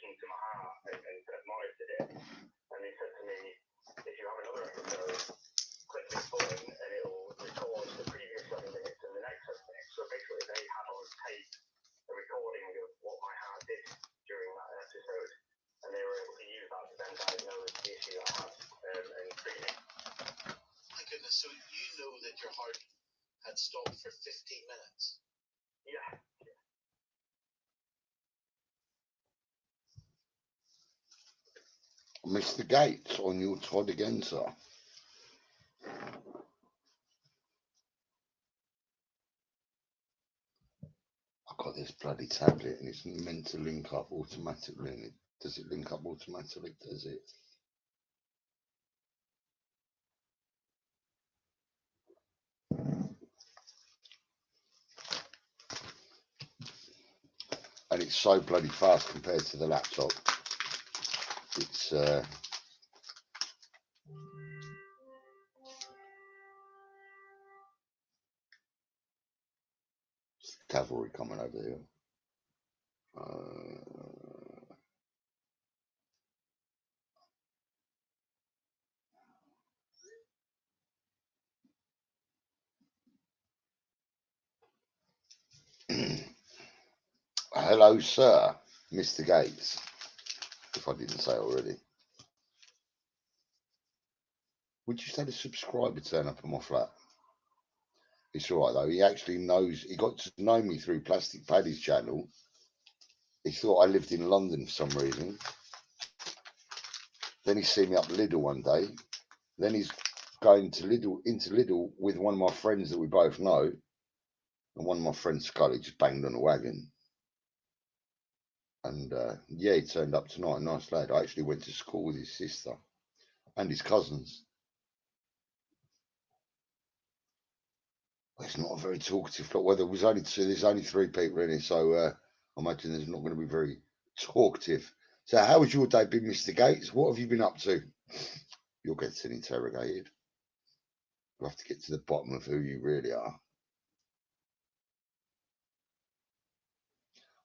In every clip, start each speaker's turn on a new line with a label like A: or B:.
A: listened to my heart and monitored it. And they said to me, if you have another episode, click this button and it'll record the previous 7 minutes and the next 7 minutes. So basically they had on tape a recording of what my heart did during that episode. And they were able to use that to then diagnose the issue I had and treat it.
B: My goodness, so you know that your heart had stopped for 15 minutes?
A: Yeah.
C: Mr. Gates, on your Todd again, sir. I've got this bloody tablet and it's meant to link up automatically. And does it link up automatically? Does it? And it's so bloody fast compared to the laptop. It's cavalry coming over here. Hello, sir, Mr. Gates. If I didn't say already. Would you say the subscriber turn up on my flat? It's all right though. He actually knows. He got to know me through Plastic Paddy's channel. He thought I lived in London for some reason. Then he's seen me up Lidl one day. Then he's going to into Lidl with one of my friends that we both know. And one of my friends, Scully, just banged on the wagon. And yeah, he turned up tonight. Nice lad. I actually went to school with his sister and his cousins. Well, it's not a very talkative lot. Well, there's only 3 people in it, so I imagine there's not going to be very talkative. So how has your day been, Mr. Gates? What have you been up to? You'll get interrogated. We'll have to get to the bottom of who you really are.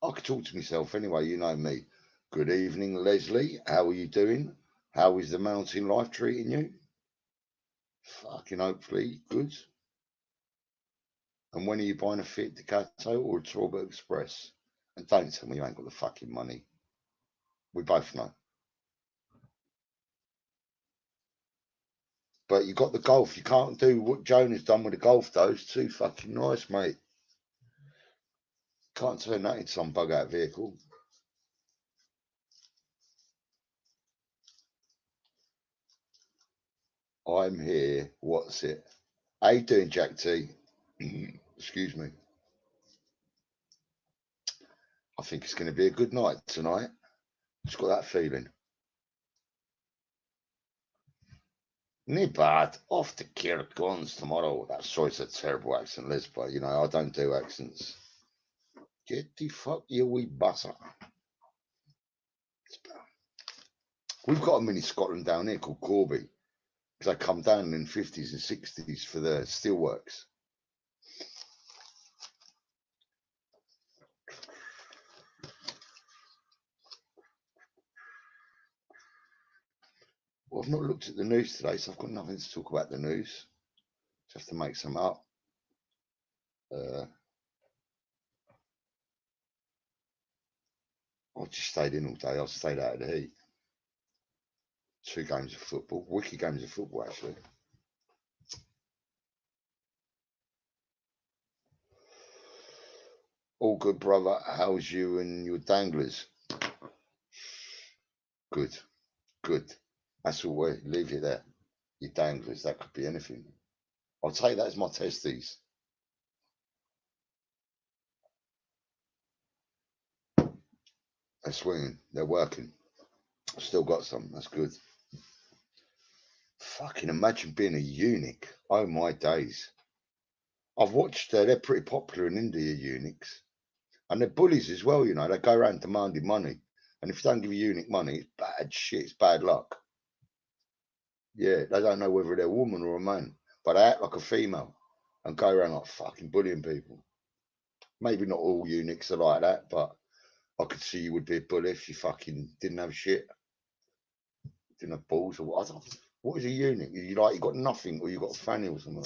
C: I could talk to myself anyway, you know me. Good evening, Leslie. How are you doing? How is the mountain life treating you? Fucking hopefully good. And when are you buying a Fiat Ducato or a Talbot Express? And don't tell me you ain't got the fucking money. We both know. But you got the Golf. You can't do what Joan has done with the Golf, though. It's too fucking nice, mate. Can't turn that into some bug-out vehicle. I'm here. What's it? How you doing, Jack T? Excuse me. I think it's going to be a good night tonight. Just got that feeling. Nibad off to Kirkguns tomorrow. That's sorry, it's a terrible accent, Liz, but you know, I don't do accents. Get the fuck you wee butter. We've got a mini Scotland down here called Corby. Because I come down in the 50s and 60s for the steelworks. Well, I've not looked at the news today, so I've got nothing to talk about the news. Just to make some up. I just stayed in all day. I stayed out of the heat. 2 games of football. Wicked games of football, actually. All good, brother. How's you and your danglers? Good. Good. That's all we leave it there. Your danglers, that could be anything. I'll take that as my testes. They're swinging. They're working. Still got some. That's good. Fucking imagine being a eunuch. Oh my days. I've watched, they're pretty popular in India, eunuchs. And they're bullies as well, you know. They go around demanding money. And if you don't give a eunuch money, it's bad shit. It's bad luck. Yeah, they don't know whether they're a woman or a man. But they act like a female and go around like fucking bullying people. Maybe not all eunuchs are like that, but I could see you would be a bully if you fucking didn't have shit, didn't have balls, or what? I don't, what is a eunuch? You like you got nothing, or you got a fanny or something?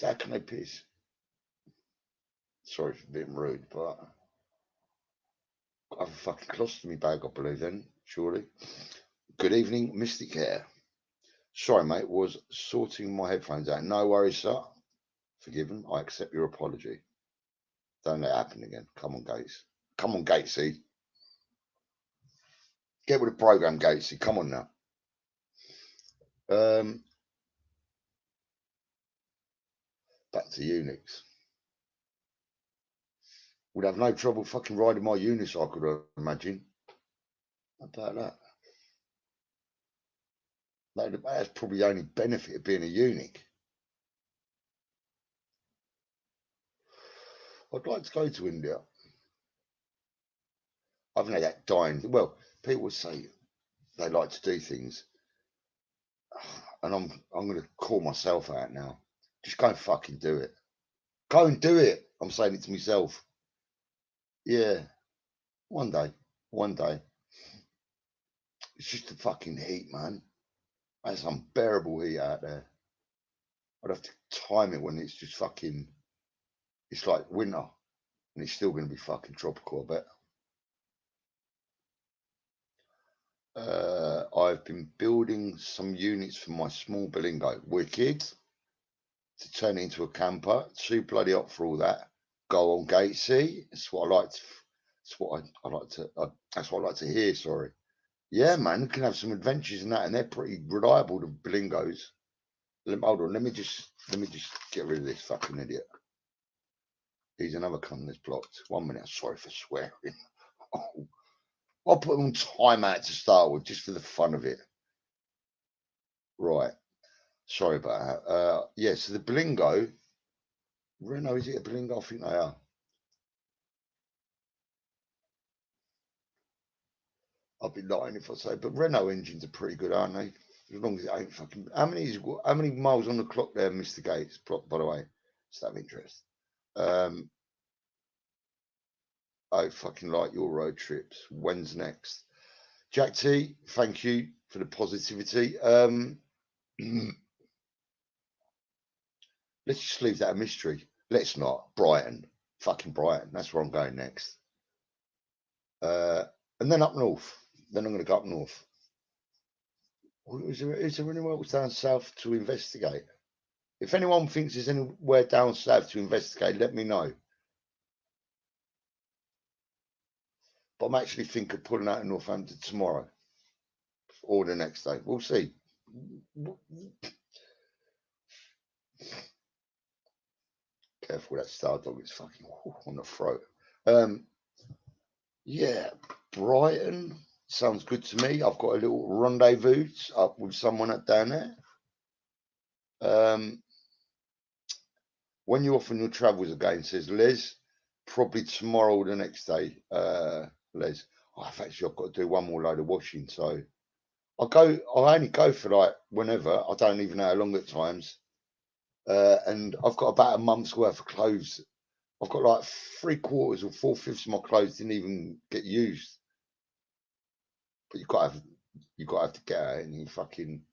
C: How can they piss? Sorry for being rude, but I have a fucking colostomy bag, I believe. Then surely. Good evening, Mystic Hair. Sorry, mate, was sorting my headphones out. No worries, sir. Forgiven. I accept your apology. Don't let it happen again. Come on, Gates. Come on, Gatesy. Get with the program, Gatesy. Come on now. Back to eunuchs. Would have no trouble fucking riding my unicycle, I imagine. How about that? That's probably the only benefit of being a eunuch. I'd like to go to India. I haven't had that dying. Well, people say they like to do things, and I'm going to call myself out now. Just go and fucking do it. Go and do it. I'm saying it to myself. Yeah, one day. It's just the fucking heat, man. That's unbearable heat out there. I'd have to time it when it's just fucking. It's like winter, and it's still going to be fucking tropical, I bet. I've been building some units for my small Bilingo. Wicked. To turn it into a camper. Too bloody hot for all that. Go on, Gatesy. That's what I like to. That's what I like to. That's what I like to hear. Sorry. Yeah, man, you can have some adventures in that, and they're pretty reliable. The Bilingos. Hold on. Let me just get rid of this fucking idiot. He's another cunt that's blocked. 1 minute. Sorry for swearing. Oh, I'll put him on timeout to start with, just for the fun of it. Right. Sorry about that. Yeah, so the Bilingo. Renault, is it a Bilingo? I think they are. I'll be lying if I say, but Renault engines are pretty good, aren't they? As long as it ain't fucking. How many miles on the clock there, Mr. Gates? By the way, just out of interest. I fucking like your road trips. When's next? Jack T, thank you for the positivity. Let's just leave that a mystery. Let's not. Brighton. Fucking Brighton. That's where I'm going next. And then up north. Then I'm going to go up north. Is there anywhere else down south to investigate? If anyone thinks there's anywhere down south to investigate, let me know. But I'm actually thinking of pulling out of Northampton tomorrow or the next day. We'll see. Careful, that star dog is fucking on the throat. Yeah, Brighton sounds good to me. I've got a little rendezvous up with someone down there. When you're off on your travels again, says Les, probably tomorrow or the next day. Les, I've got to do one more load of washing, so I only go for like whenever. I don't even know how long at times. And I've got about a month's worth of clothes. I've got like 3/4 or 4/5 of my clothes didn't even get used. But you got to have to get out and you fucking.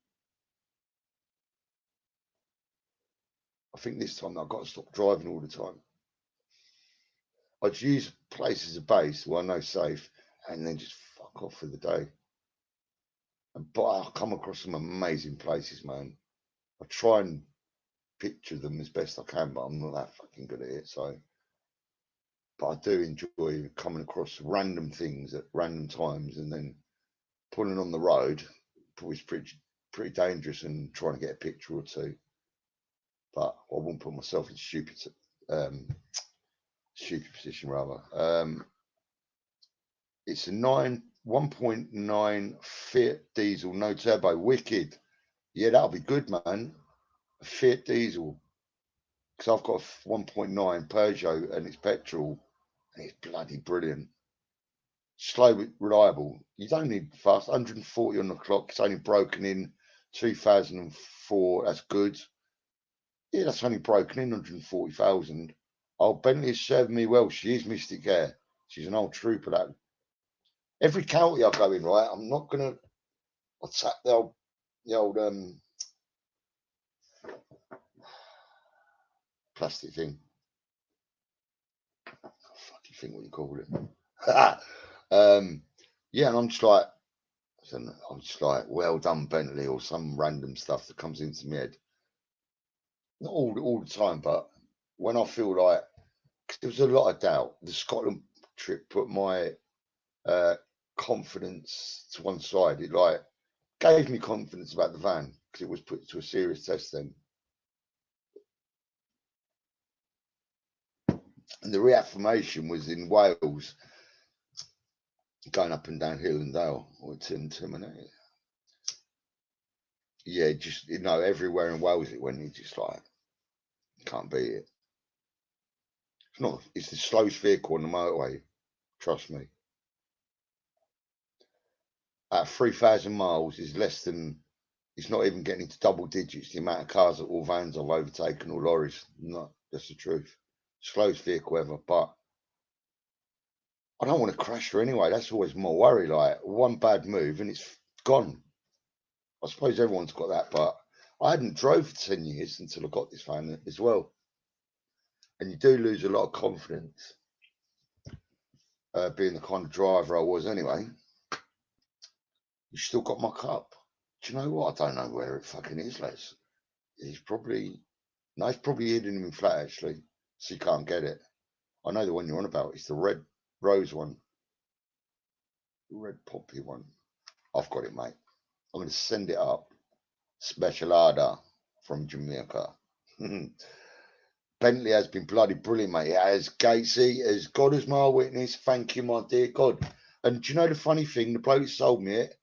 C: I think this time I've got to stop driving all the time. I'd use a place as a base where I know safe, and then just fuck off for the day. But I'll come across some amazing places, man. I try and picture them as best I can, but I'm not that fucking good at it. So, but I do enjoy coming across random things at random times, and then pulling on the road. It's pretty dangerous, and trying to get a picture or two. But I won't put myself in stupid position rather. It's a 1.9 Fiat diesel, no turbo. Wicked. Yeah, that'll be good, man. A Fiat diesel. Because I've got a 1.9 Peugeot and it's petrol. And it's bloody brilliant. Slow but reliable. You don't need fast. 140 on the clock. It's only broken in 2004. That's good. Yeah, that's only broken in 140,000. Oh, Bentley served me well. She is Mystic Air. She's an old trooper. That every county I go in, right? I'm not gonna. I'll tap the old plastic thing. I fucking think what you call it. Yeah, and I'm just like, well done, Bentley, or some random stuff that comes into my head. Not all the time, but when I feel like, 'cause there was a lot of doubt. The Scotland trip put my confidence to one side. It like gave me confidence about the van because it was put to a serious test then. And the reaffirmation was in Wales, going up and down hill and dale, or Tim. Yeah, just everywhere in Wales it went. You just like can't beat it. It's not. It's the slowest vehicle on the motorway. Trust me. At 3,000 miles is less than. It's not even getting into double digits. The amount of cars or vans I've overtaken or lorries. No, that's the truth. Slowest vehicle ever, but I don't want to crash her anyway. That's always my worry. Like one bad move and it's gone. I suppose everyone's got that, but I hadn't drove for 10 years until I got this van as well. And you do lose a lot of confidence, being the kind of driver I was anyway. You still got my cup. Do you know what? I don't know where it fucking is, Les. He's probably hidden in flat actually, so you can't get it. I know the one you're on about. It's the red rose one, red poppy one. I've got it, mate. I'm going to send it up. Special order from Jamaica. Bentley has been bloody brilliant, mate. It has, Gatesy, as God is my witness. Thank you, my dear God. And do you know the funny thing? The bloke who sold me it,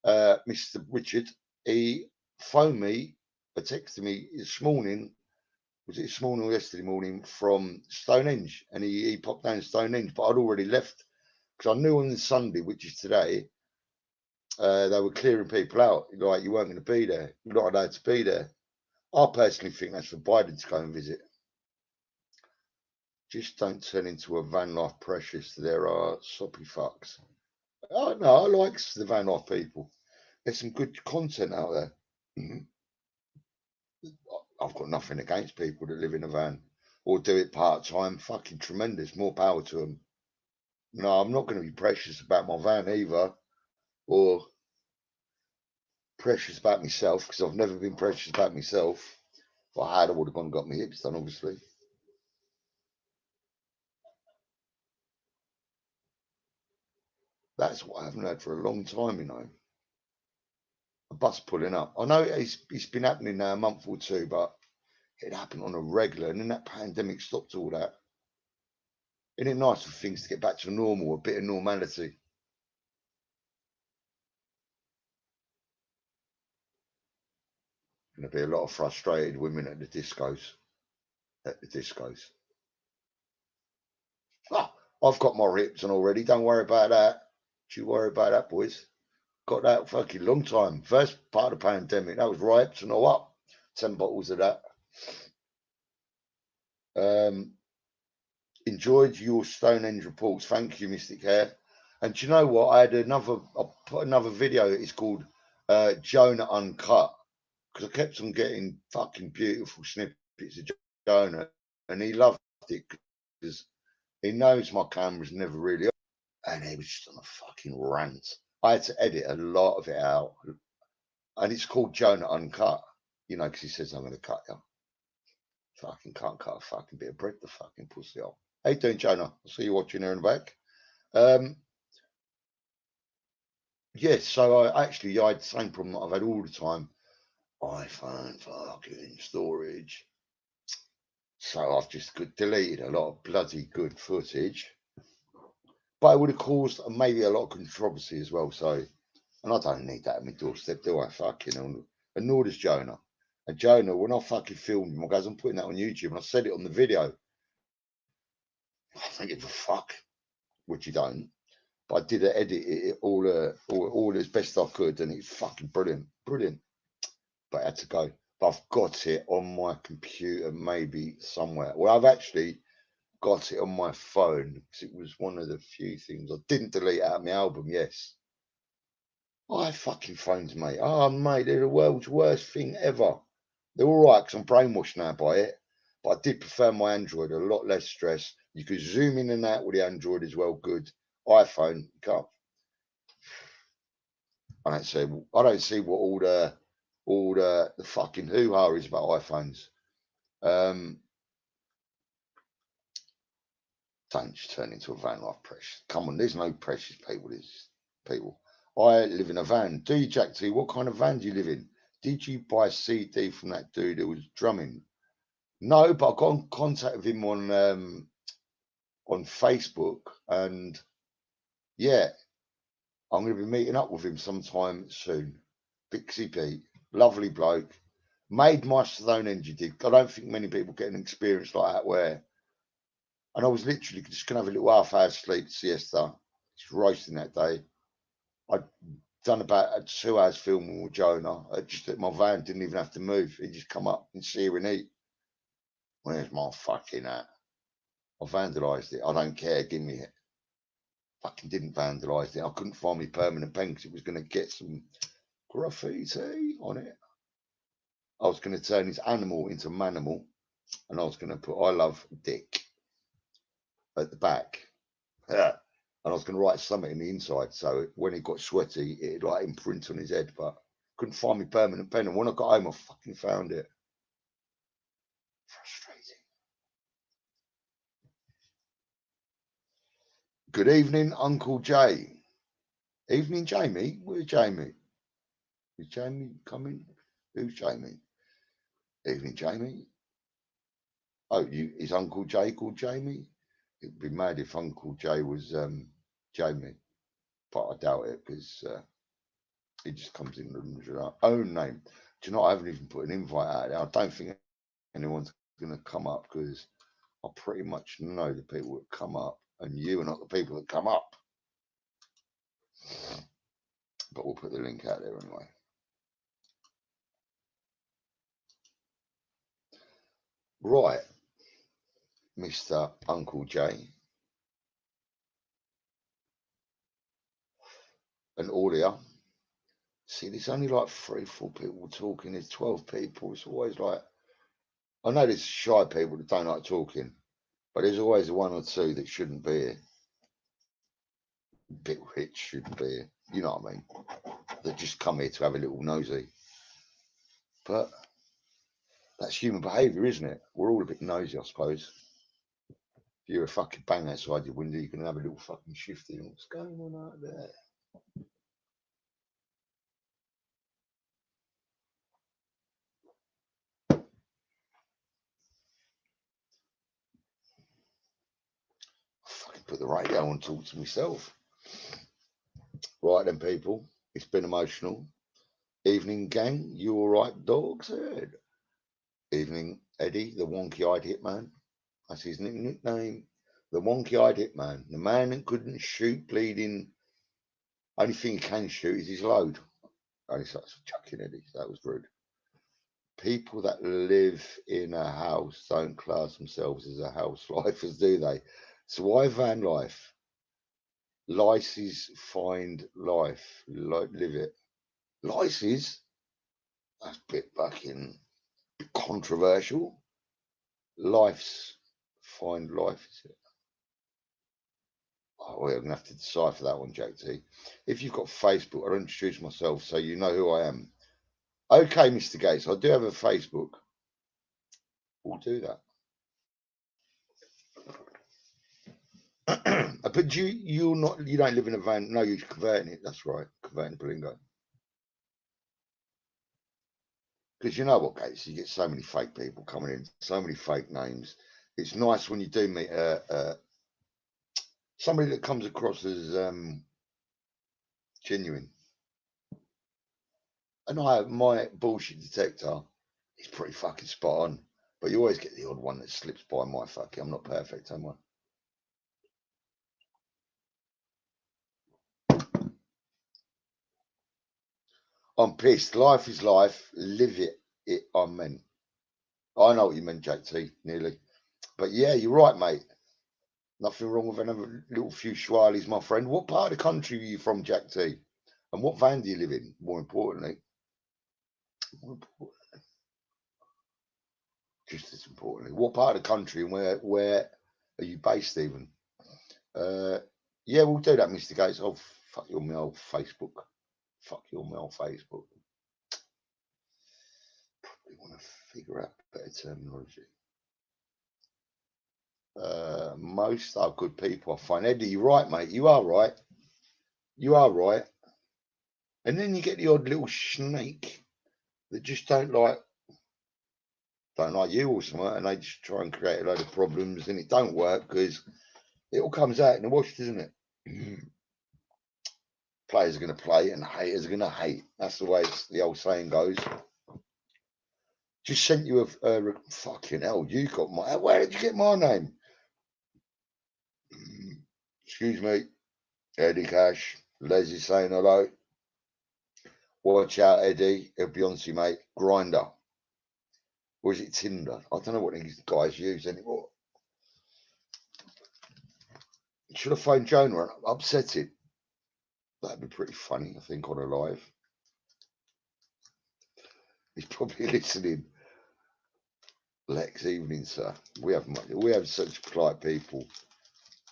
C: Mr. Richard, he phoned me, texted me this morning. Was it this morning or yesterday morning from Stonehenge? And he popped down to Stonehenge, but I'd already left because I knew on the Sunday, which is today, they were clearing people out. Like you weren't going to be there. You're not allowed to be there. I personally think that's for Biden to go and visit. Just don't turn into a van life precious. There are soppy fucks. Oh no, I like the van life people. There's some good content out there. I've got nothing against people that live in a van or do it part time. Fucking tremendous. More power to them. No, I'm not going to be precious about my van either, or precious about myself because I've never been precious about myself. If I had, I would have gone and got my hips done, obviously. That's what I haven't had for a long time, A bus pulling up. I know it's been happening now a month or two, but it happened on a regular, and then that pandemic stopped all that. Isn't it nice for things to get back to normal, a bit of normality? Going to be a lot of frustrated women at the discos. Oh, I've got my rips on already. Don't worry about that. Don't you worry about that, boys. Got that fucking long time. First part of the pandemic, that was ripes and all up. 10 bottles of that. Enjoyed your Stonehenge reports. Thank you, Mystic Hair. And do you know what? I put another video. It's called Jonah Uncut. Because I kept on getting fucking beautiful snippets of Jonah. And he loved it because he knows my camera's never really on. And he was just on a fucking rant. I had to edit a lot of it out. And it's called Jonah Uncut. Because he says, I'm going to cut you. Fucking can't cut a fucking bit of bread, the fucking pussy off. How you doing, Jonah? I see you watching there in the back. Yes, so I had the same problem that I've had all the time. iPhone fucking storage. So I've just deleted a lot of bloody good footage. But it would have caused maybe a lot of controversy as well. So, and I don't need that at my doorstep, do I? Fucking, and nor does Jonah. And Jonah, when I fucking filmed him, I goes, I'm putting that on YouTube, and I said it on the video. I don't give a fuck, which you don't. But I did edit it all as best I could, and it's fucking brilliant. But I had to go. But I've got it on my computer, maybe somewhere. Well, I've actually got it on my phone because it was one of the few things I didn't delete out of my album. Yes, iPhones, mate. Oh, mate, they're the world's worst thing ever. They're all right because I'm brainwashed now by it, but I did prefer my Android. A lot less stress. You could zoom in and out with the Android as well. Good. iPhone, you can't. I don't see what all the fucking hoo-ha is about iPhones. Don't just turn into a van life precious. Come on, there's no precious people. There's people. I live in a van. Do you, Jack T? What kind of van do you live in? Did you buy a CD from that dude that was drumming? No, but I got in contact with him on Facebook, and yeah, I'm going to be meeting up with him sometime soon. Pixie Pete, lovely bloke, made my Stone Energy dig. I don't think many people get an experience like that where. And I was literally just going to have a little half-hour sleep siesta. It's roasting that day. I'd done about 2 hours filming with Jonah. My van didn't even have to move. He just come up and sear and eat. Where's my fucking hat? I vandalised it. I don't care. Give me it. Fucking didn't vandalise it. I couldn't find my permanent pen because it was going to get some graffiti on it. I was going to turn his animal into manimal, and I was going to put "I love Dick" at the back. Yeah. And I was going to write something in the inside, so when he got sweaty, it'd like imprint on his head, but couldn't find my permanent pen. And when I got home, I fucking found it. Frustrating. Good evening, Uncle Jay. Evening, Jamie. Where's Jamie? Is Jamie coming? Who's Jamie? Evening, Jamie. Oh, is Uncle Jay called Jamie? It'd be mad if Uncle Jay was Jamie, but I doubt it because he just comes in with his own name. Do you know, I haven't even put an invite out there. I don't think anyone's going to come up because I pretty much know the people that come up, and you are not the people that come up. But we'll put the link out there anyway. Right, Mr. Uncle Jay. And audio. See, there's only like 3-4 people talking. There's 12 people. It's always like, I know there's shy people that don't like talking, but there's always 1 or 2 that shouldn't be here. Bit rich shouldn't be here. You know what I mean? That just come here to have a little nosy. But that's human behaviour, isn't it? We're all a bit nosy, I suppose. If you're a fucking bang outside your window, you can have a little fucking shifty. What's going on out there? Fucking put the radio on and talk to myself. Right then, people. It's been emotional. Evening, gang. You all right, dogs? Evening, Eddie, the wonky-eyed hitman. That's his nickname. The wonky-eyed hitman. The man that couldn't shoot, bleeding. Only thing he can shoot is his load. Only starts chucking Eddie. That was rude. People that live in a house don't class themselves as a houselifers, do they? So why van life? Lyces find life, live it. Lyces? That's a bit fucking controversial. Life's find life, is it? Oh, we're going to have to decipher that one, Jack T. If you've got Facebook, I'll introduce myself so you know who I am. Okay, Mr. Gates, I do have a Facebook. We'll do that. But you don't live in a van. No, you're converting it. That's right, converting to Berlingo. Because you know what, Gates, you get so many fake people coming in, so many fake names. It's nice when you do meet somebody that comes across as genuine. And my bullshit detector is pretty fucking spot on. But you always get the odd one that slips by my fucking. I'm not perfect, am I? I'm pissed. Life is life. Live it. I meant. I know what you meant, Jack T, nearly. But yeah, you're right, mate. Nothing wrong with another little few schwalies, my friend. What part of the country are you from, Jack T? And what van do you live in? More importantly, just as importantly, what part of the country and where are you based, Stephen? Yeah, we'll do that, Mr. Gates. Oh, fuck your mail Facebook. Fuck your mail Facebook. Probably want to figure out better terminology. Most are good people, I find. Eddie, you're right, mate. You are right. You are right. And then you get the odd little snake that just don't like you or something, and they just try and create a load of problems, and it don't work because it all comes out in the wash, doesn't it? Players are going to play and haters are going to hate. That's the way the old saying goes. Just sent you a fucking hell. You got my. Where did you get my name? Excuse me, Eddie Cash. Leslie saying hello. Watch out, Eddie. Beyonce, mate. Grinder. Or is it Tinder? I don't know what these guys use anymore. Should I phone Jonah and upset it? That'd be pretty funny, I think, on a live. He's probably listening. Lex, evening, sir. We have such polite people.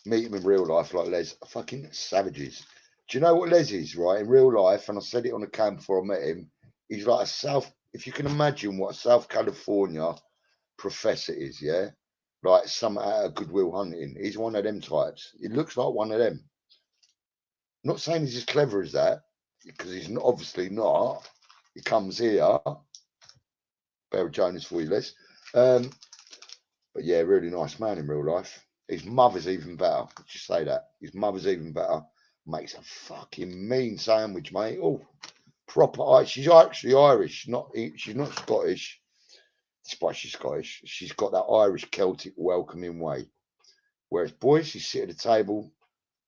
C: Meet him in real life like Les. Fucking savages. Do you know what Les is, right? In real life, and I said it on the camp before I met him, he's like if you can imagine what a South California professor is, yeah? Like some out of Goodwill Hunting. He's one of them types. He looks like one of them. Not saying he's as clever as that, because he's not, obviously not. He comes here. Barry Jonas for you, Les. But yeah, really nice man in real life. His mother's even better. Just say that. His mother's even better. Makes a fucking mean sandwich, mate. Oh, proper. She's actually Irish. She's not Scottish. Despite she's Scottish, she's got that Irish Celtic welcoming way. Whereas boys, she sit at the table.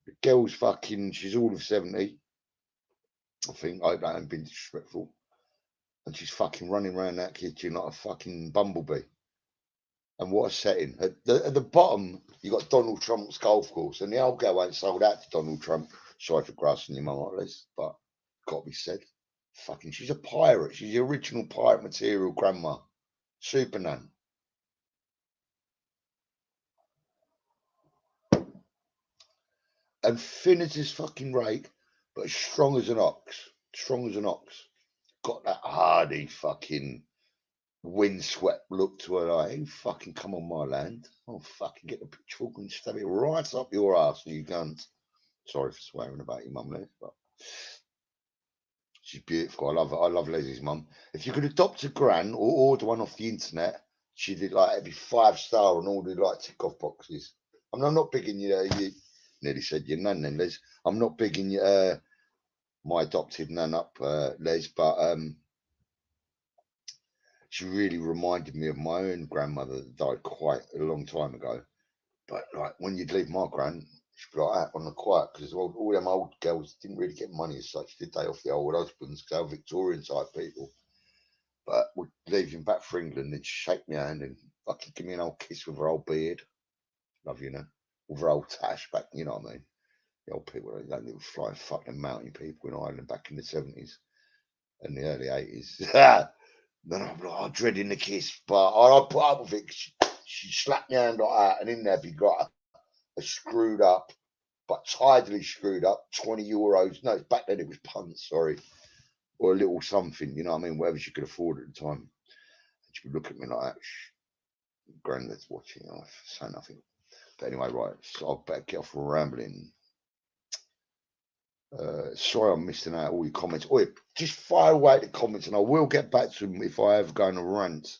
C: The girl's fucking. She's all of 70. I think. I hope that ain't been disrespectful. And she's fucking running around that kitchen like a fucking bumblebee. And what a setting. At the bottom, you got Donald Trump's golf course, and the old girl ain't sold out to Donald Trump. Sorry for grassing your mum like this, but got to be said. Fucking, she's a pirate. She's the original pirate material grandma. Super Nan. And thin as this fucking rake, but as strong as an ox. Strong as an ox. Got that hardy fucking windswept look to her. Like, you fucking come on my land. I'll fucking get the pitchfork and stab it right up your ass, you cunt. Sorry for swearing about your mum, Les, but she's beautiful. I love her. I love Leslie's mum. If you could adopt a gran or order one off the internet, she did like every 5-star and all the like tick off boxes. I mean, I'm not bigging you nearly said your nan then, Les. I'm not bigging you my adopted nan up, Les, but she really reminded me of my own grandmother that died quite a long time ago. But like when you'd leave my gran, she'd be like that on the quiet because all them old girls didn't really get money as such, did they, off the old husbands? Because they were Victorian type people. But would leave him back for England and shake my hand and fucking give me an old kiss with her old beard. Love you, know, with her old tash back, you know what I mean? The old people, they little flying fucking mountain people in Ireland back in the 70s and the early 80s. Then I'm like, oh, dreading the kiss, but I put up with it. She slapped my hand like that, and in there, we got a screwed up, but tidily screwed up, 20 euros. No, back then it was punts, sorry. Or a little something, you know what I mean? Whatever she could afford at the time. And she would look at me like that. Granddad's watching, I say nothing. But anyway, right, so I better get off rambling. Sorry I'm missing out all your comments. Oh, just fire away the comments and I will get back to them if I ever go on a rant.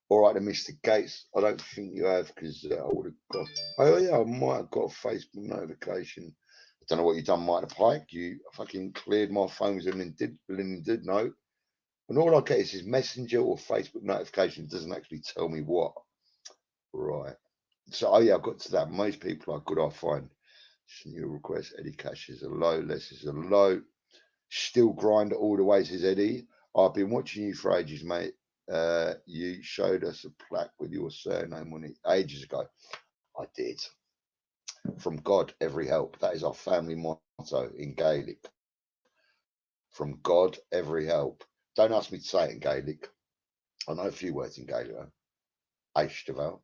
C: All right, then, Mr. Gates. I don't think you have because I would have got. Oh yeah, I might have got a Facebook notification. I don't know what you've done, Mike the Pike. You fucking cleared my phone with an did note, and all I get is his messenger or Facebook notification. It doesn't actually tell me what. Right. So oh yeah, I got to that. Most people are good. I find. New request. Eddie Cash is a low. Les is a low. Still grinder all the way, says Eddie. I've been watching you for ages, mate. You showed us a plaque with your surname on it ages ago. I did. From God, every help. That is our family motto in Gaelic. From God, every help. Don't ask me to say it in Gaelic. I know a few words in Gaelic. Eishtavel,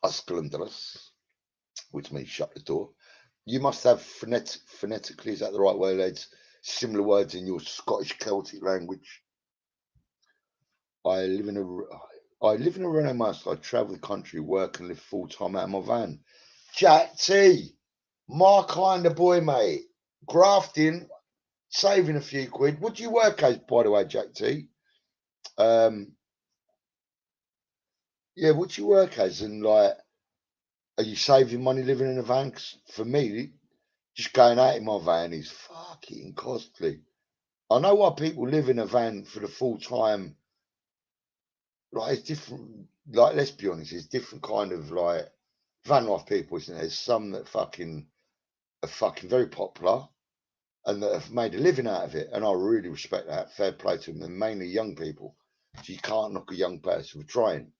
C: Uscalandras, which means shut the door. You must have phonetically, is that the right way, lads? Similar words in your Scottish Celtic language. I live in a Renault Master. I travel the country, work and live full time out of my van. Jack T, my kind of boy, mate. Grafting, saving a few quid. What do you work as, by the way, Jack T? Yeah, what do you work as? And like, are you saving money living in a van? 'Cause for me, just going out in my van is fucking costly. I know why people live in a van for the full time. Like, it's different. Like, let's be honest, it's different kind of like van life people, isn't there? There's some that are fucking very popular and that have made a living out of it. And I really respect that. Fair play to them. And mainly young people. So you can't knock a young person for trying.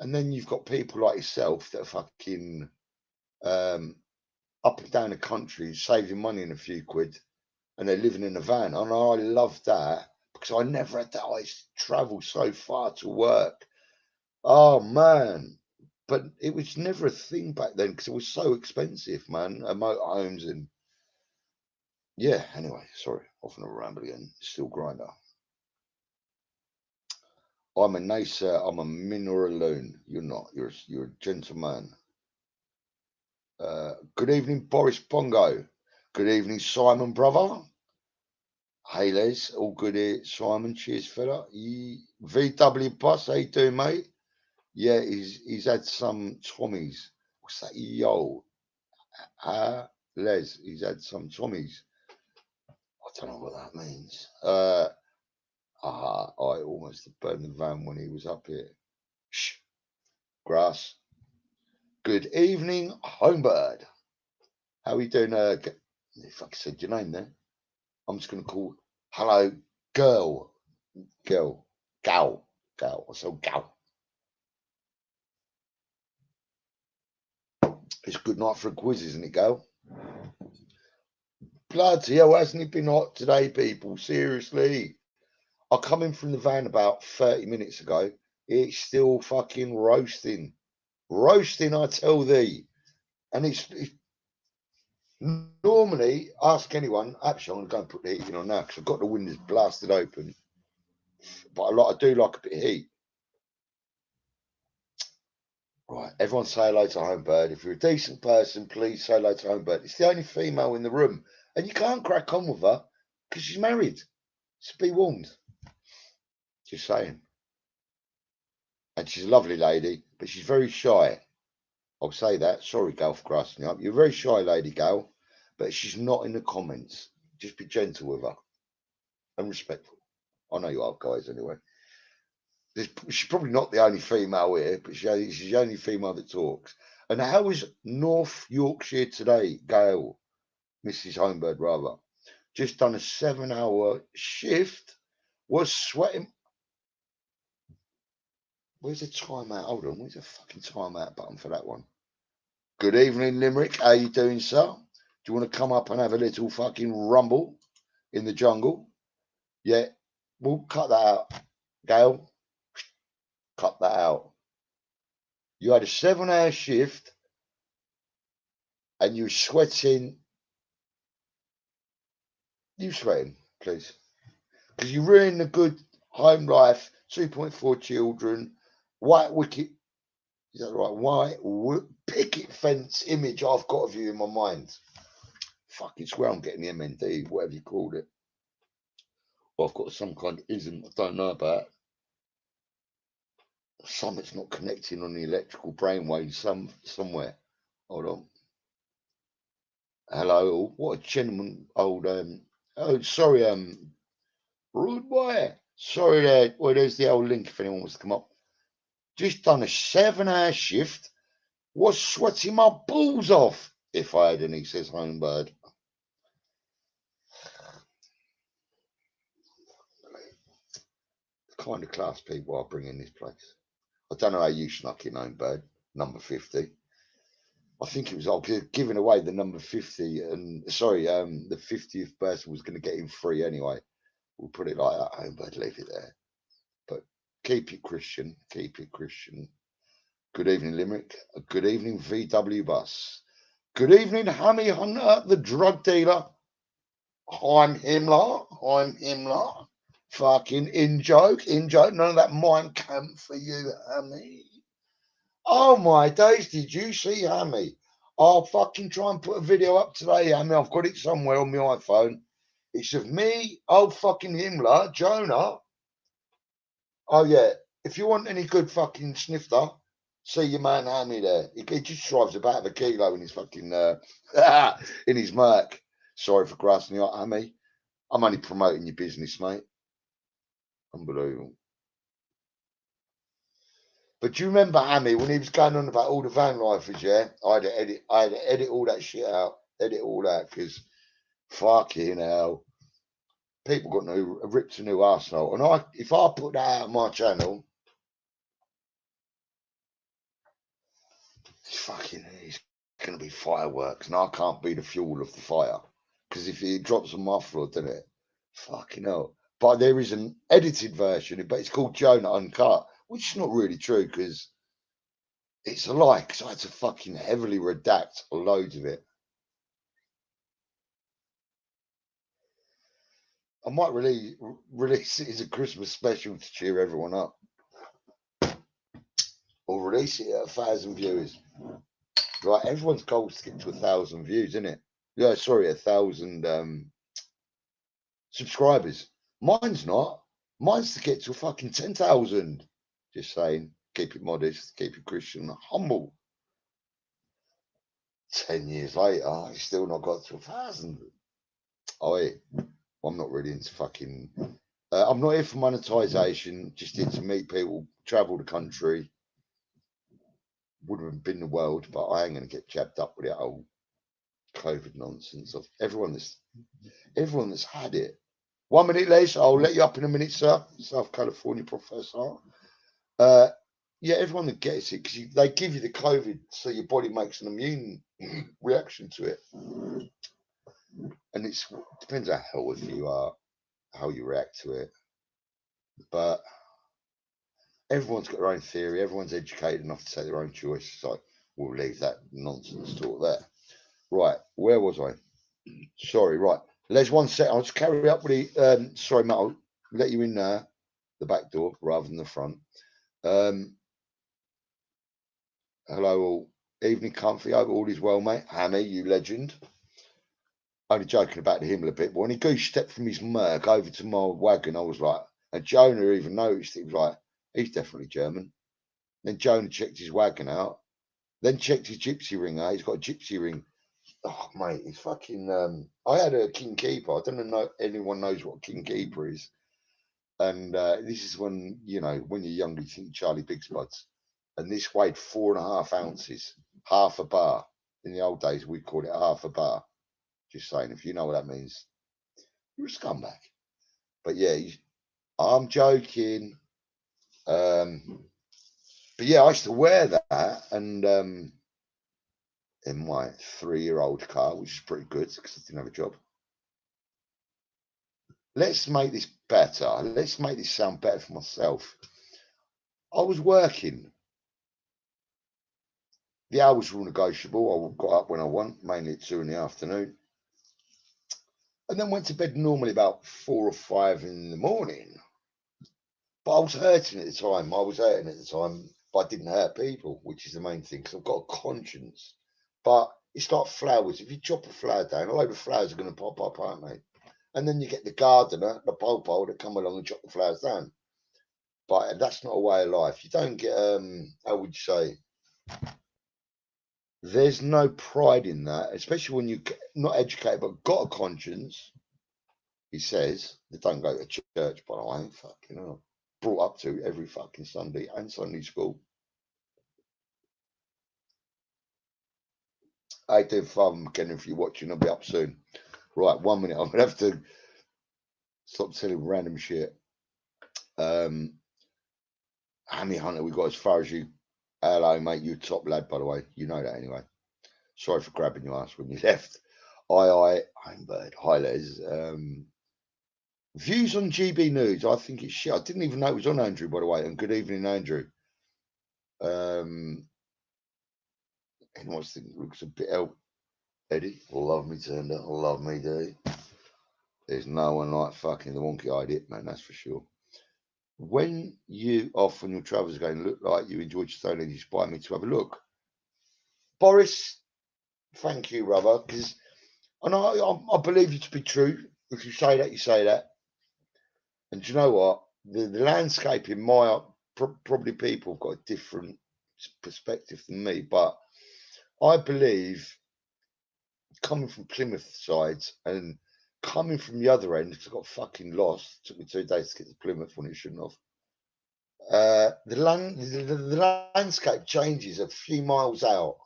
C: And then you've got people like yourself that are fucking up and down the country, saving money in a few quid, and they're living in a van. And I love that because I never had that. I used to travel so far to work. Oh man. But it was never a thing back then because it was so expensive, man. Motorhomes and yeah. Anyway, sorry, off on a ramble again. Still grinder. I'm a nicer. I'm a minor alone. You're not. You're a gentleman. Good evening, Boris Pongo. Good evening, Simon, brother. Hey, Les. All good here, Simon. Cheers, fella. VW Bus, how you doing, mate? Yeah, he's had some Tommies. What's that? Yo, Les, he's had some Tommies. I don't know what that means. I almost burned the van when he was up here. Shh, grass. Good evening, Homebird. How are you doing? If I said your name there, I'm just going to call hello, girl. Gal. So gal. It's good night for a quiz, isn't it, Gal? Bloody hell, hasn't it been hot today, people? Seriously. I come in from the van about 30 minutes ago. It's still fucking roasting. Roasting, I tell thee. And it's normally, ask anyone. Actually, I'm going to go and put the heating on now because I've got the windows blasted open. But I do like a bit of heat. Right, everyone say hello to Homebird. If you're a decent person, please say hello to Homebird. It's the only female in the room. And you can't crack on with her because she's married. So be warned. Just saying. And she's a lovely lady, but she's very shy. I'll say that. Sorry, Gal, for grassing you up. You're a very shy lady, Gal, but she's not in the comments. Just be gentle with her and respectful. I know you are, guys, anyway. She's probably not the only female here, but she's the only female that talks. And how was North Yorkshire today, Gail, Mrs. Homebird, rather? Just done a 7-hour shift. Was sweating. Where's the timeout? Hold on. Where's the fucking timeout button for that one? Good evening, Limerick. How you doing, sir? Do you want to come up and have a little fucking rumble in the jungle? Yeah. We'll cut that out, Gail. Cut that out. You had a 7-hour shift and you were sweating. You sweating, please. Because you ruined the good home life, 2.4 children, white wicket, is that right? White picket fence image I've got of you in my mind. Fucking swear I'm getting the MND, whatever you called it. Or I've got some kind of ism I don't know about. Something's not connecting on the electrical brainwave somewhere. Hold on. Hello, what a gentleman, old oh sorry, rude boy. Sorry there. Well, there's the old link if anyone wants to come up. Just done a 7-hour shift. Was sweating my balls off. If I had any, says Homebird. The kind of class people I bring in this place. I don't know how you snuck it home, Bird. Number 50. I think it was giving away the number 50, and sorry, the 50th person was going to get him free anyway. We'll put it like that. Home, Bird, leave it there. But keep it Christian. Keep it Christian. Good evening, Limerick. Good evening, VW Bus. Good evening, Hammy Hunter, the drug dealer. I'm Himmler. Fucking in joke. None of that mind camp for you, Hammy. Oh my days, did you see Hammy? I'll fucking try and put a video up today, Hammy. I've got it somewhere on my iPhone. It's of me, old fucking Himmler, Jonah. Oh yeah, if you want any good fucking snifter, see your man Hammy there. He just drives about a kilo in his fucking in his Merc. Sorry for grassing you out, Hammy. I'm only promoting your business, mate. Unbelievable. But do you remember Hammy when he was going on about all the van lifers? Yeah, I had to edit all that shit out, because fucking hell, people got ripped a new arsehole, and if I put that out on my channel, it's going to be fireworks, and I can't be the fuel of the fire, because if it drops on my floor, doesn't it? Fucking hell. But there is an edited version, but it's called Jonah Uncut, which is not really true, because it's a lie, because I had to fucking heavily redact loads of it. I might release it as a Christmas special to cheer everyone up. Or release it at 1,000 viewers. Right, everyone's goal is to get to 1,000 views, isn't it? Yeah, sorry, 1,000 subscribers. Mine's not. Mine's to get to fucking 10,000. Just saying. Keep it modest, keep it Christian, humble. 10 years later, I still not got to 1,000. Oh, wait. I'm not really into fucking. I'm not here for monetization. Just here to meet people, travel the country. Would have been the world, but I ain't going to get jabbed up with that old COVID nonsense of everyone that's had it. 1 minute, Les. I'll let you up in a minute, sir. South California professor. Yeah, everyone that gets it, because they give you the COVID, so your body makes an immune reaction to it, and it depends how healthy you are, how you react to it. But everyone's got their own theory. Everyone's educated enough to take their own choice. So we'll leave that nonsense talk there. Right, where was I? Sorry, right. Les, 1 sec. I'll just carry up with the. Sorry, Matt. I'll let you in there, the back door rather than the front. Hello, all. Evening, comfy. Hope all is well, mate. Hammy, you legend. Only joking about him a bit, but when he goose stepped from his Merc over to my wagon, I was like, and Jonah even noticed. He was like, he's definitely German. Then Jonah checked his wagon out, then checked his gypsy ring out. He's got a gypsy ring. Oh, mate, he's fucking. I had a King Keeper. I don't know if anyone knows what King Keeper is. And this is when, when you're young, you think Charlie Big Spuds. And this weighed 4.5 ounces, half a bar. In the old days, we called it half a bar. Just saying, if you know what that means, you're a scumbag. But yeah, I'm joking. But yeah, I used to wear that, and in my 3-year-old car, which is pretty good because I didn't have a job. Let's make this better. Let's make this sound better for myself. I was working. The hours were negotiable. I got up when I want, mainly at 2 in the afternoon. And then went to bed normally about 4 or 5 in the morning. But I was hurting at the time. But I didn't hurt people, which is the main thing, because I've got a conscience. But it's like flowers. If you chop a flower down, a load of flowers are going to pop up, aren't they? And then you get the gardener, the popo, that come along and chop the flowers down. But that's not a way of life. You don't get, how would you say? There's no pride in that, especially when you're not educated but got a conscience. He says, they don't go to church, but I ain't fucking hell. Brought up to every fucking Sunday and Sunday school. I do, Father McKenna, if you're watching, I'll be up soon. Right, 1 minute. I'm going to have to stop telling random shit. Hammy Hunter, we got as far as you. Hello, mate. You top lad, by the way. You know that anyway. Sorry for grabbing your ass when you left. Homebird. Hi, Les. Views on GB News. I think it's shit. I didn't even know it was on Andrew, by the way. And good evening, Andrew. Anyone's thinking looks a bit out. Eddie, love me, Tender. Love me, dude. There's no one like fucking the wonky-eyed it, man. That's for sure. When you off on your travels again, look like you enjoyed Stone and you inspired me to have a look. Boris, thank you, brother, because I believe you to be true. If you say that, you say that. And do you know what? The landscape in my probably people have got a different perspective than me, but I believe coming from Plymouth sides and coming from the other end, because I got fucking lost. It took me 2 days to get to Plymouth when it shouldn't have. The landscape changes a few miles out,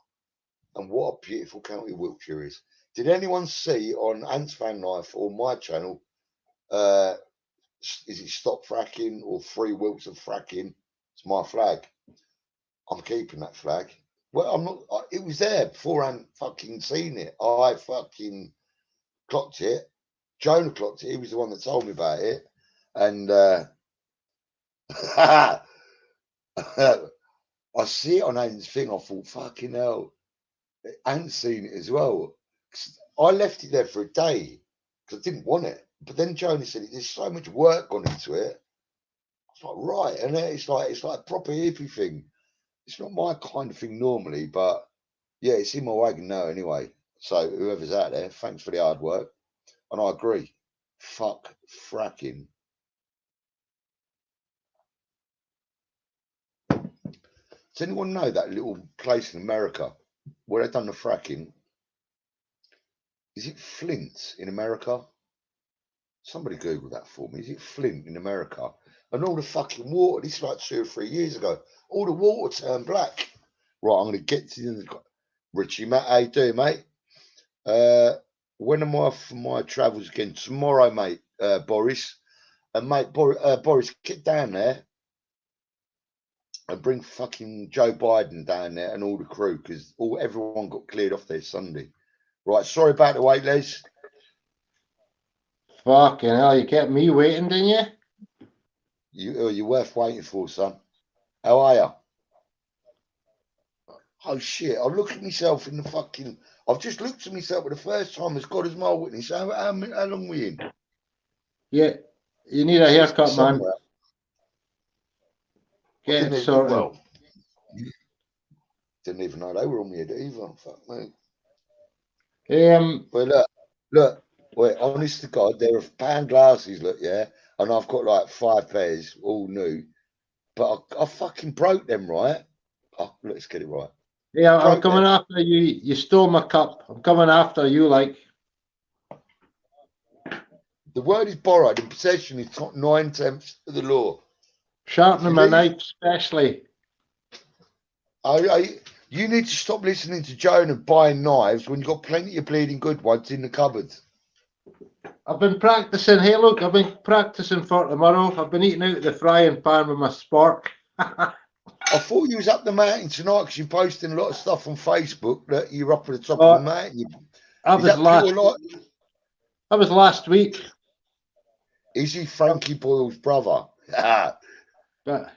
C: and what a beautiful county Wiltshire is. Did anyone see on Ants Van Life or my channel? Is it stop fracking or 3 Wilts of fracking? It's my flag. I'm keeping that flag. Well, I'm not. It was there before I fucking seen it. I fucking clocked it. Jonah clocked it. He was the one that told me about it, and I see it on Ant's thing. I thought, fucking hell, Ant's seen it as well. I left it there for a day because I didn't want it. But then Jonah said, there's so much work gone into it. I was like, right, and it's like a proper hippie thing. It's not my kind of thing normally, but yeah, it's in my wagon now anyway. So whoever's out there, thanks for the hard work. And I agree. Fuck fracking. Does anyone know that little place in America where they've done the fracking? Is it Flint in America? Somebody Google that for me. Is it Flint in America? And all the fucking water, this is like 2 or 3 years ago, all the water turned black. Right, I'm going to get to the... Richie, Matt, how you doing, mate? When am I off for my travels again? Tomorrow, mate, Boris. And, mate, Boris, get down there and bring fucking Joe Biden down there and all the crew, because everyone got cleared off there Sunday. Right, sorry about the wait, Les.
D: Fucking hell, you kept me waiting, didn't you?
C: You're worth waiting for, son. How are you? Oh, shit. I look at myself in the fucking... I've just looked at myself for the first time as God as my witness. How long were we in?
D: Yeah, you need a haircut, man. Get it sorted.
C: Well, didn't even know they were on me either. Fuck me. Well, look. Wait, honest to God, they're pound glasses, look, yeah, and I've got like 5 pairs, all new, but I fucking broke them, right? Oh, let's get it right.
D: Yeah, I'm coming after you. You stole my cup. I'm coming after you, like.
C: The word is borrowed, and possession is 9/10 of the law.
D: Sharpening my knife, especially.
C: You need to stop listening to Joan and buying knives when you've got plenty of bleeding good ones in the cupboard.
D: I've been practicing. Hey, look, I've been practicing for tomorrow. I've been eating out of the frying pan with my spork.
C: I thought you was up the mountain tonight because you're posting a lot of stuff on Facebook that you're up at the top of the mountain.
D: I was last week.
C: Is he Frankie Boyle's brother?
D: but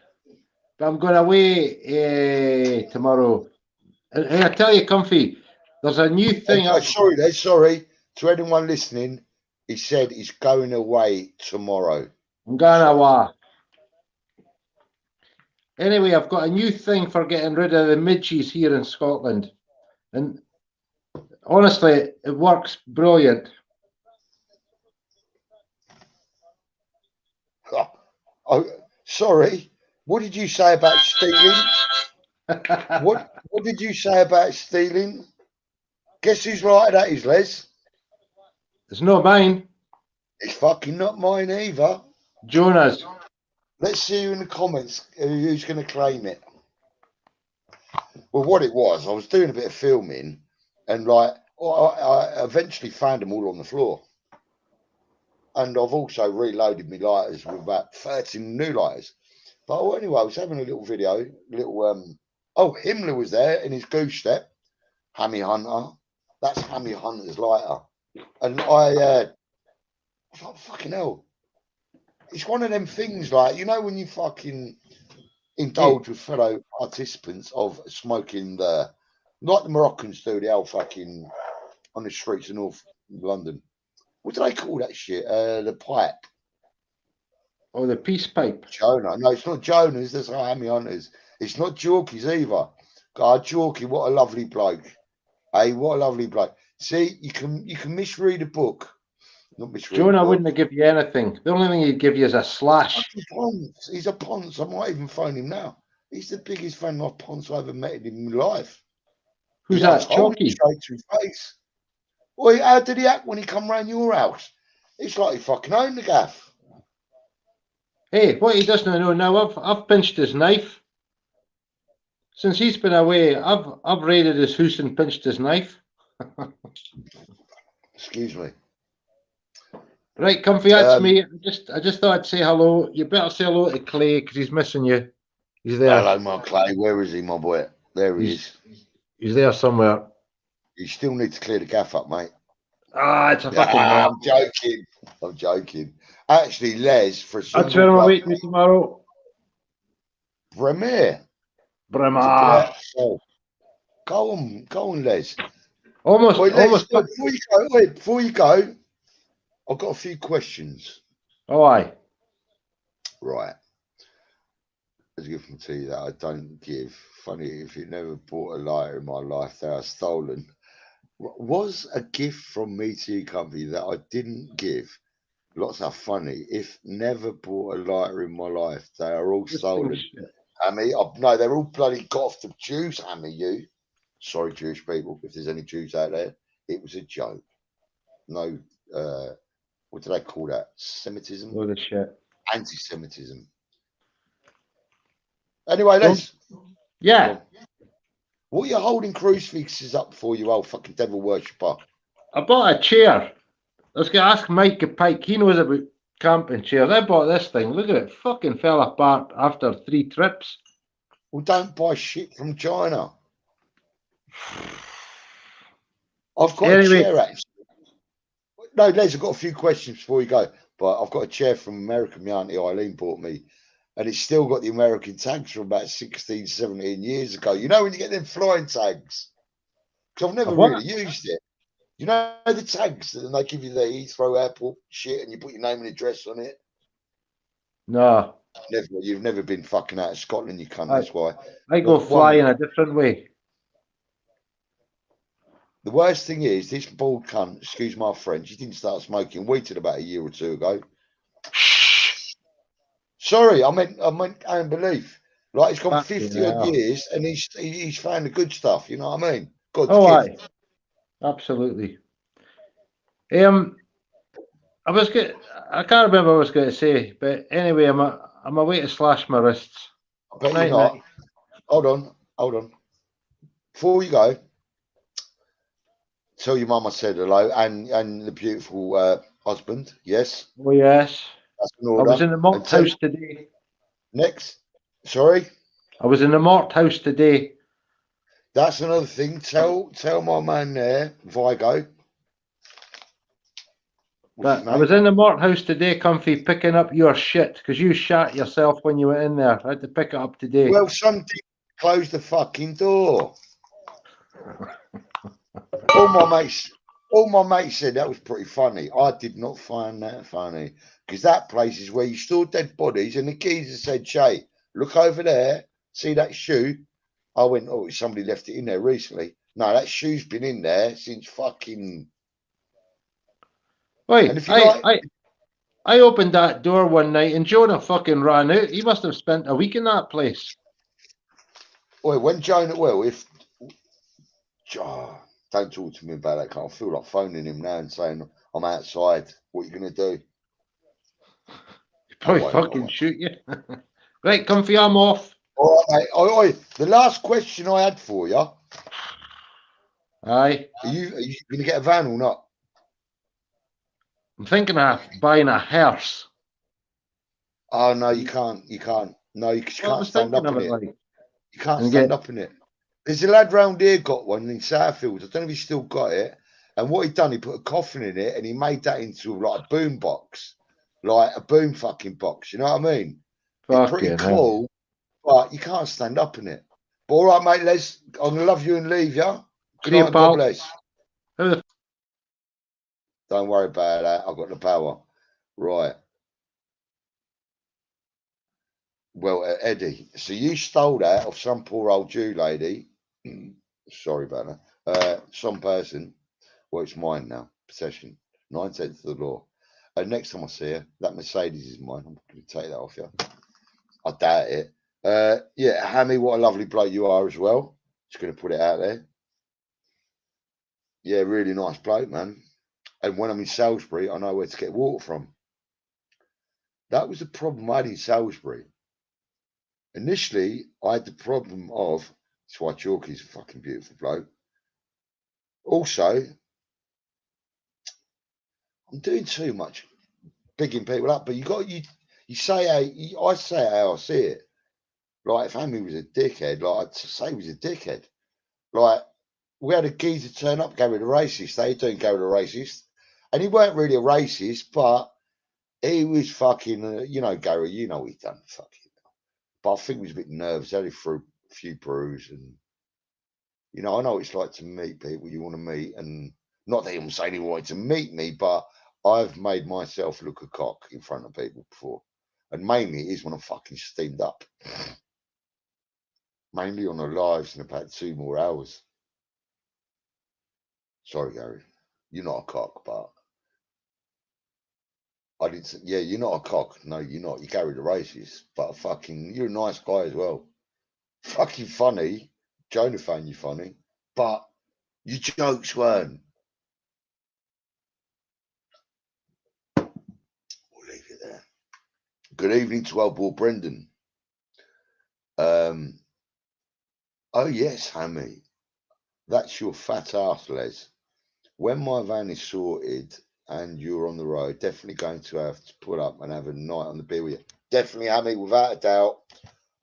D: I'm going away tomorrow. Hey, I tell you, Comfy, there's a new thing.
C: Sorry. To anyone listening, he said he's going away tomorrow.
D: I'm going away. Anyway, I've got a new thing for getting rid of the midges here in Scotland. And honestly, it works brilliant.
C: Oh, sorry. What did you say about stealing? What did you say about stealing? Guess who's right? That is Les.
D: It's not mine.
C: It's fucking not mine either.
D: Jonah's.
C: Let's see you in the comments who's going to claim it. Well, what it was, I was doing a bit of filming, and I eventually found them all on the floor. And I've also reloaded my lighters with about 13 new lighters. But anyway, I was having a little video, oh, Himmler was there in his goose step, Hammy Hunter. That's Hammy Hunter's lighter. And I was like, fucking hell. It's one of them things like, you know, when you fucking indulge with fellow participants of smoking like the Moroccans do, the old fucking on the streets of North London. What do they call that shit? The pipe.
D: Oh, the peace pipe.
C: Jonah. No, it's not Jonah's. That's Hammy Hunters. It's not Jorky's either. God, Jorky, what a lovely bloke. Hey, what a lovely bloke. See, you can misread a book. Not misread
D: Jonah
C: a book.
D: wouldn't give you anything. The only thing he'd give you is a slash.
C: Ponce. He's a Ponce. I might even phone him now. He's the biggest fan of Ponce I've ever met in my life.
D: Who's that? Chalky?
C: Straight to his face. Well, how did he act when he come round your house? It's like he fucking owned the gaff.
D: Hey, what he doesn't know now, I've pinched his knife. Since he's been away, I've raided his house and pinched his knife.
C: Excuse me.
D: Right, Comfy, that's me. I just thought I'd say hello. You better say hello to Clay because he's missing you. He's there.
C: Hello, my Clay. Where is he, my boy? There he is.
D: He's there somewhere.
C: You still need to clear the gaff up, mate.
D: Ah, it's a fucking
C: I'm joking. I'm joking. Actually, Les, for a
D: that's where I'm waiting tomorrow.
C: Bremer.
D: Oh,
C: Go on, Les.
D: Almost.
C: Before you go, I've got a few questions.
D: Oh, aye.
C: Right. As you can tell you that I don't give. Funny, if you never bought a lighter in my life, they are stolen. Was a gift from me to you, company, that I didn't give. Lots of funny. If never bought a lighter in my life, they are all stolen. Hammy, no, they're all bloody got off the Jews, Hammy, you. Sorry, Jewish people, if there's any Jews out there. It was a joke. No, what do they call that? Semitism?
D: Load of shit.
C: Anti-Semitism. Anyway, Les.
D: Yeah.
C: What are you holding crucifixes up for, you old fucking devil worshipper?
D: I bought a chair. I was going to ask Mike Pike. He knows about camping chairs. I bought this thing. Look at it. Fucking fell apart after 3 trips.
C: Well, don't buy shit from China. I've got a chair, actually. No, Les, I've got a few questions before you go. But I've got a chair from America. My auntie Eileen bought me. And it's still got the American tags from about 16, 17 years ago. You know when you get them flying tags? Because I've never really used it. You know the tags and they give you the Heathrow Airport shit and you put your name and address on it?
D: No.
C: Never. You've never been fucking out of Scotland, you cunt. That's why.
D: I go flying a different way.
C: The worst thing is, this bald cunt, excuse my French, he didn't start smoking weed till about a year or two ago. Sorry, I meant unbelief. Like, it's gone 50 odd years and he's found the good stuff, you know what I mean? God's gift.
D: Aye. Absolutely. I can't remember what I was going to say, but anyway, I'm away to slash my wrists.
C: I bet you're not. Hold on. Before you go, tell your mum I said hello and the beautiful husband. Yes.
D: Oh yes.
C: That's an order.
D: I was in the Mort house today.
C: Next. Sorry.
D: I was in the Mort house today.
C: That's another thing. Tell my man there, Vigo.
D: But I was in the Mort house today, Comfy, picking up your shit because you shat yourself when you were in there. I had to pick it up today.
C: Well, somebody closed the fucking door. All my mates said that was pretty funny. I did not find that funny because that place is where you store dead bodies. And the geezer said, "Shay, look over there. See that shoe?" I went, "Oh, somebody left it in there recently." No, that shoe's been in there since fucking.
D: Wait, I opened that door one night and Jonah fucking ran out. He must have spent a week in that place.
C: Wait, when Jonah, well, if. Don't talk to me about that. I feel like phoning him now and saying, "I'm outside. What are you going to do?"
D: He'll probably fucking shoot you. Right, Comfy, I'm off.
C: All right, mate. The last question I had for you.
D: Aye.
C: Are you going to get a van or not? I'm
D: thinking of buying a hearse.
C: Oh, no, you can't. You can't. No, you
D: Well, I
C: can't
D: was
C: stand
D: thinking
C: up
D: of
C: in
D: it
C: it.
D: like,
C: You can't
D: and
C: stand
D: get,
C: up in it. There's a lad round here got one in Southfield. I don't know if he's still got it. And what he done, he put a coffin in it and he made that into like a boom box, like a boom fucking box. You know what I mean? It's pretty
D: fucking hell.
C: cool, but you can't stand up in it. But all right, mate, Les, I'm gonna love you and leave you. Good
D: See you,
C: night and God
D: pal.
C: bless.
D: How the
C: Don't worry about that. I've got the power. Right. Well, Eddie, so you stole that off some poor old Jew lady. Sorry about that. Some person. Well, it's mine now. Possession. 9/10 of the law. Next time I see her, that Mercedes is mine. I'm going to take that off you. I doubt it. Yeah, Hammy, what a lovely bloke you are as well. Just going to put it out there. Yeah, really nice bloke, man. And when I'm in Salisbury, I know where to get water from. That was the problem I had in Salisbury. Initially, I had the problem of, that's why Chalky's a fucking beautiful bloke. Also, I'm doing too much bigging people up, but you say I say how I see it. Like if Hammy was a dickhead, like I'd say he was a dickhead. Like we had a geezer turn up, Gary the racist. They doing Gary the racist, and he weren't really a racist, but he was fucking. You know, Gary, you know what he done, fucking. But I think he was a bit nervous. Only threw a few brews, and you know, I know what it's like to meet people you want to meet, and not that he saying he wanted to meet me, but I've made myself look a cock in front of people before, and mainly it is when I'm fucking steamed up. Mainly on the lives in about 2 more hours. Sorry, Gary. You're not a cock, but I didn't say, yeah, you're not a cock. No, you're not. You Gary the racist, but fucking, you're a nice guy as well. Fucking funny. Jonah found you funny, but your jokes weren't. We'll leave it there. Good evening to old boy Brendan. Oh, yes, Hammy. That's your fat ass, Les. When my van is sorted and you're on the road, definitely going to have to pull up and have a night on the beer with you. Definitely, Hammy, without a doubt.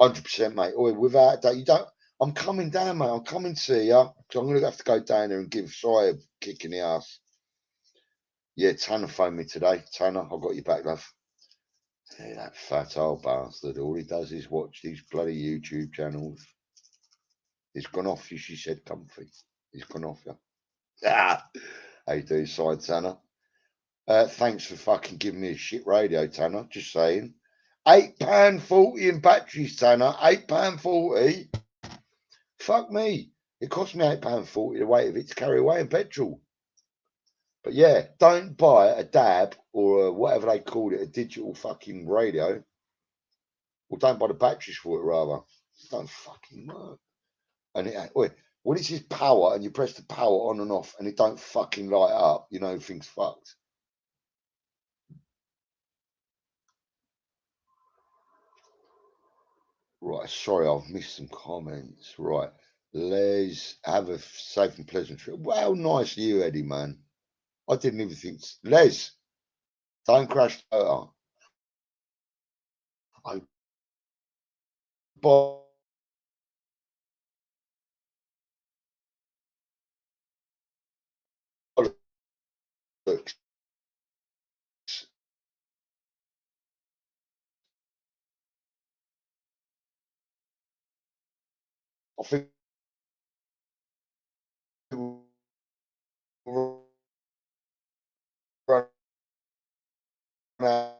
C: 100%, mate. Or without a doubt. You don't. I'm coming down, mate. I'm coming to see you. Because I'm going to have to go down there and give Sai a kick in the ass. Yeah, Tanner phoned me today. Tanner, I've got your back, love. Yeah, that fat old bastard. All he does is watch these bloody YouTube channels. It's gone off you, she said, comfy. It's gone off you. Ah, how you doing, Sai, Tanner? Thanks for fucking giving me a shit radio, Tanner. Just saying. £8.40 in batteries, Tanner. £8.40. Fuck me. It cost me £8.40 the weight of it to carry away in petrol. But yeah, don't buy a DAB or whatever they call it, a digital fucking radio. Or don't buy the batteries for it, rather. It don't fucking work. And when it says power and you press the power on and off and it don't fucking light up, you know things fucked. Right, sorry, I've missed some comments. Right, Les, have a safe and pleasant trip. Well, nice of you, Eddie, man. I didn't even think. Les, don't crash the motor. I bollocks. I think we'll run out